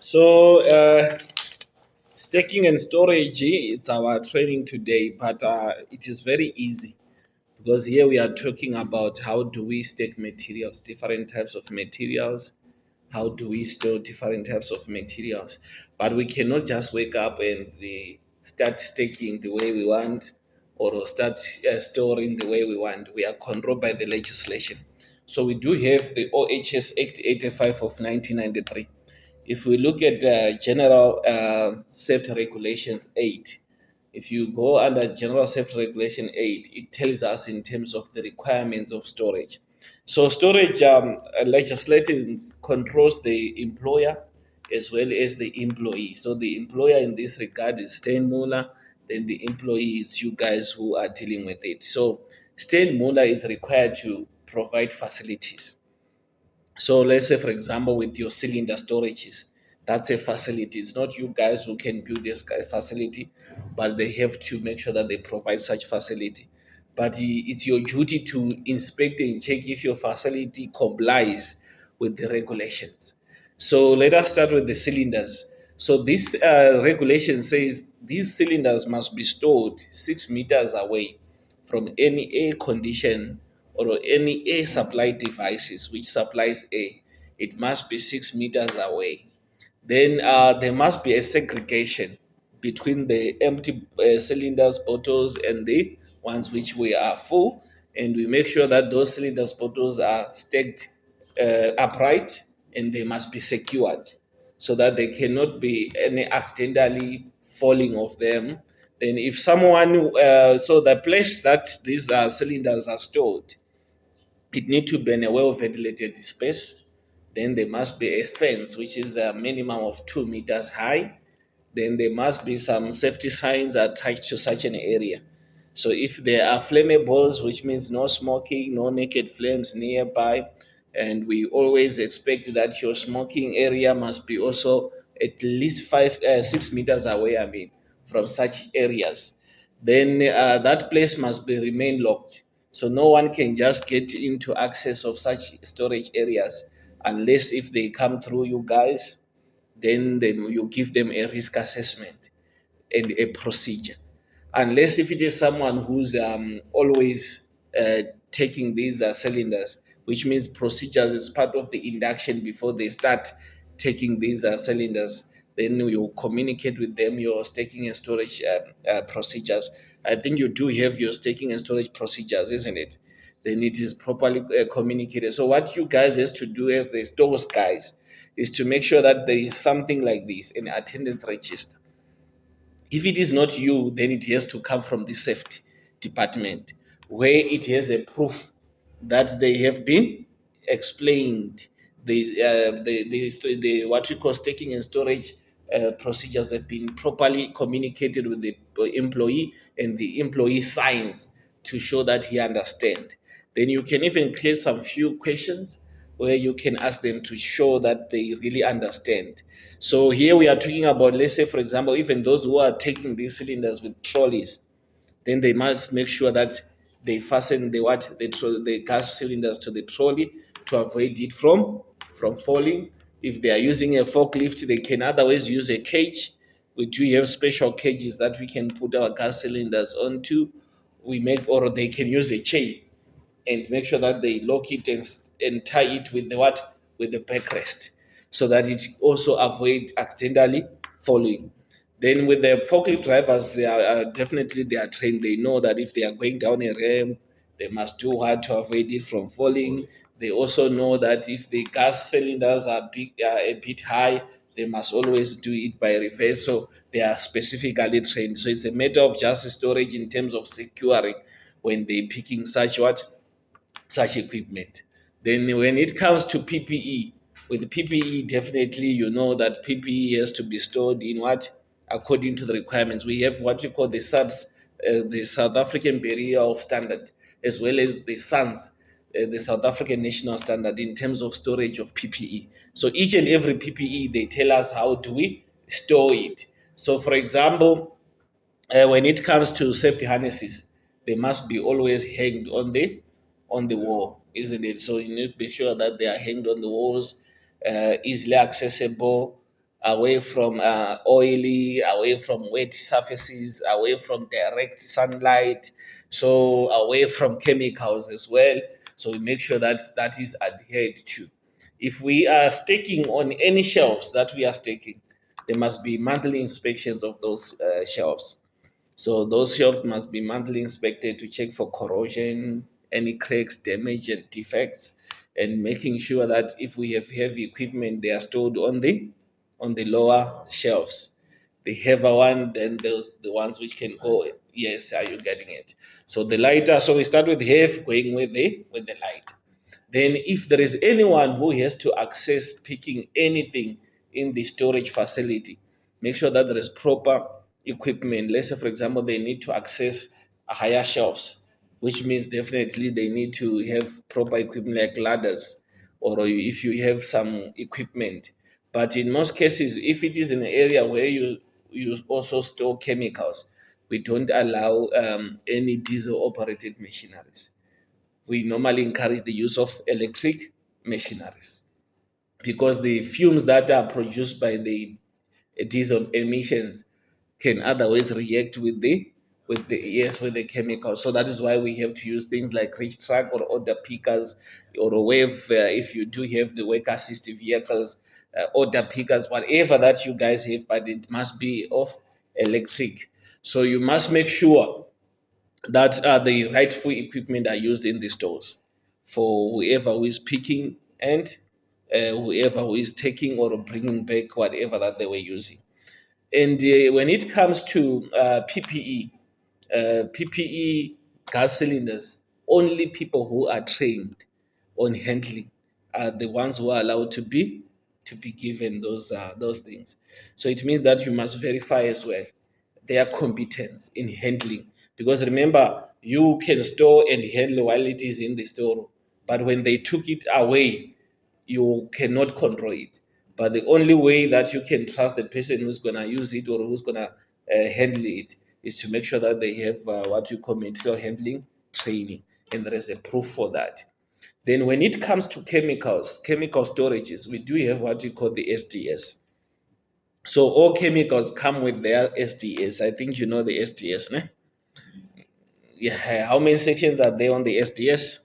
So, stacking and storage, it's our training today, but it is very easy because here we are talking about how do we stack materials, different types of materials, how do we store different types of materials. But we cannot just wake up and start stacking the way we want or start storing the way we want. We are controlled by the legislation. So we do have the OHS Act 85 of 1993. If we look at General Safety Regulations 8, if you go under General Safety Regulation 8, it tells us in terms of the requirements of storage. So storage legislation controls the employer as well as the employee. So the employer in this regard is Steinmuller, then the employee is you guys who are dealing with it. So Steinmuller is required to provide facilities. So let's say, for example, with your cylinder storages, that's a facility. It's not you guys who can build this facility, but they have to make sure that they provide such facility. But it's your duty to inspect and check if your facility complies with the regulations. So let us start with the cylinders. So this regulation says these cylinders must be stored 6 meters away from any air condition or any air supply devices which supplies air. It must be 6 meters away. Then there must be a segregation between the empty cylinders bottles and the ones which we are full, and we make sure that those cylinders bottles are stacked upright, and they must be secured so that there cannot be any accidentally falling of them. Then if someone so the place that these cylinders are stored, it need to be in a well ventilated space. Then there must be a fence which is a minimum of 2 meters high. Then there must be some safety signs attached to such an area. So if there are flammables, which means no smoking, no naked flames nearby, and we always expect that your smoking area must be also at least 6 meters away. I mean, from such areas, then that place must be remain locked. So no one can just get into access of such storage areas unless if they come through you guys, then you give them a risk assessment and a procedure. Unless if it is someone who's always taking these cylinders, which means procedures is part of the induction before they start taking these cylinders, then you communicate with them your staking and storage procedures. I think you do have your staking and storage procedures, isn't it? Then it is properly communicated. So what you guys has to do as the stores guys is to make sure that there is something like this, an attendance register. If it is not you, then it has to come from the safety department, where it has a proof that they have been explained. The what we call staking and storage procedures have been properly communicated with the employee, and the employee signs to show that he understand. Then you can even create some few questions where you can ask them to show that they really understand. So here we are talking about, let's say, for example, even those who are taking these cylinders with trolleys, then they must make sure that they fasten the gas cylinders to the trolley to avoid it from falling. If they are using a forklift, they can otherwise use a cage. We do have special cages that we can put our gas cylinders onto. We make, or they can use a chain and make sure that they lock it and tie it with the what, with the backrest, so that it also avoid accidentally falling. Then with the forklift drivers, they are definitely they are trained. They know that if they are going down a ramp, they must do hard to avoid it from falling. They also know that if the gas cylinders are a bit high, they must always do it by reverse. So they are specifically trained. So it's a matter of just storage in terms of securing when they picking such equipment. Then when it comes to PPE, with PPE, definitely you know that PPE has to be stored in what? According to the requirements. We have what we call the South African Barrier of Standard, as well as the SANS, the South African National Standard in terms of storage of PPE. So each and every PPE, they tell us how do we store it. So for example, when it comes to safety harnesses, they must be always hanged on the wall, isn't it? So you need to be sure that they are hanged on the walls. easily accessible, away from oily, away wet surfaces, away from direct sunlight, so away from chemicals as well. So we make sure that that is adhered to. If we are staking on any shelves that we are staking, there must be monthly inspections of those shelves. So those shelves must be monthly inspected to check for corrosion, any cracks, damage, and defects, and making sure that if we have heavy equipment, they are stored on the lower shelves. The heavier one, then those the ones which can go. Yes, are you getting it? So the lighter. So we start with heavy, going with the light. Then, if there is anyone who has to access picking anything in the storage facility, make sure that there is proper equipment. Let's say, for example, they need to access higher shelves, which means definitely they need to have proper equipment like ladders, or if you have some equipment. But in most cases, if it is an area where you also store chemicals, we don't allow any diesel operated machineries. We normally encourage the use of electric machineries because the fumes that are produced by the diesel emissions can otherwise react with the chemicals. So that is why we have to use things like reach track or order pickers, or a wave if you do have the work assisted vehicles, order pickers, whatever that you guys have, but it must be of electric. So you must make sure that the rightful equipment are used in the stores for whoever who is picking and whoever who is taking or bringing back whatever that they were using. And when it comes to PPE gas cylinders, only people who are trained on handling are the ones who are allowed to be given those things. So it means that you must verify as well their competence in handling. Because remember, you can store and handle while it is in the store, but when they took it away, you cannot control it. But the only way that you can trust the person who's going to use it or who's going to handle it is to make sure that they have what you call material handling training, and there is a proof for that. Then, when it comes to chemicals, chemical storages, we do have what you call the SDS. So all chemicals come with their SDS. I think you know the SDS, ne? Yeah. How many sections are there on the SDS?